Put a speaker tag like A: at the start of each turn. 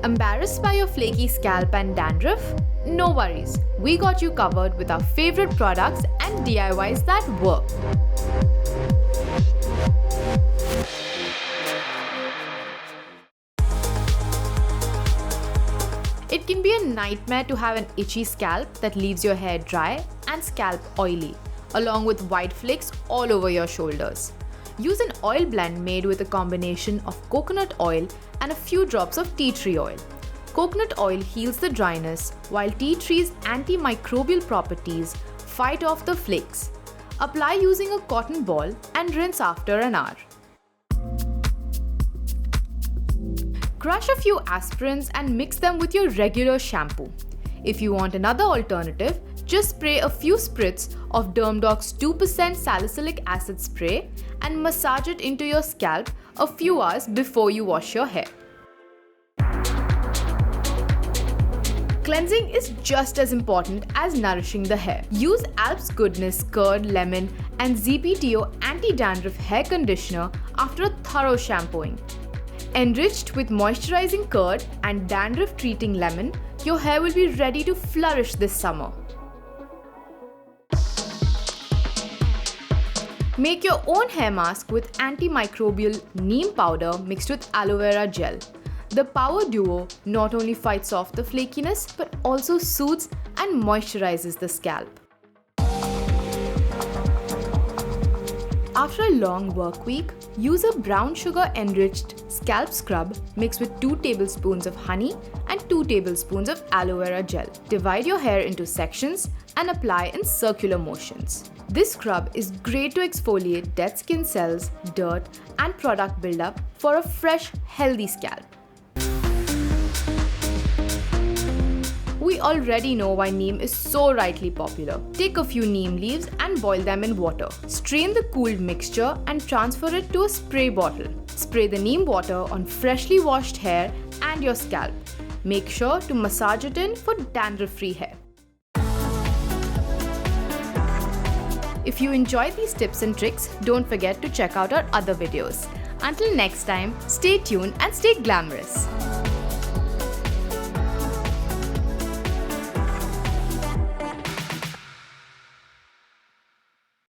A: Embarrassed by your flaky scalp and dandruff? No worries, we got you covered with our favorite products and DIYs that work. It can be a nightmare to have an itchy scalp that leaves your hair dry and scalp oily, along with white flakes all over your shoulders. Use an oil blend made with a combination of coconut oil and a few drops of tea tree oil. Coconut oil heals the dryness, while tea tree's antimicrobial properties fight off the flakes. Apply using a cotton ball and rinse after an hour. Crush a few aspirins and mix them with your regular shampoo. If you want another alternative, just spray a few spritz of Dermdoc's 2% salicylic acid spray and massage it into your scalp a few hours before you wash your hair. Cleansing is just as important as nourishing the hair. Use Alps Goodness Curd Lemon and ZPTO Anti-Dandruff Hair Conditioner after a thorough shampooing. Enriched with moisturizing curd and dandruff-treating lemon, your hair will be ready to flourish this summer. Make your own hair mask with antimicrobial neem powder mixed with aloe vera gel. The power duo not only fights off the flakiness but also soothes and moisturizes the scalp. After a long work week, use a brown sugar enriched scalp scrub mixed with 2 tablespoons of honey and 2 tablespoons of aloe vera gel. Divide your hair into sections and apply in circular motions. This scrub is great to exfoliate dead skin cells, dirt, and product buildup for a fresh, healthy scalp. We already know why neem is so rightly popular. Take a few neem leaves and boil them in water. Strain the cooled mixture and transfer it to a spray bottle. Spray the neem water on freshly washed hair and your scalp. Make sure to massage it in for dandruff-free hair. If you enjoyed these tips and tricks, don't forget to check out our other videos. Until next time, stay tuned and stay glamorous.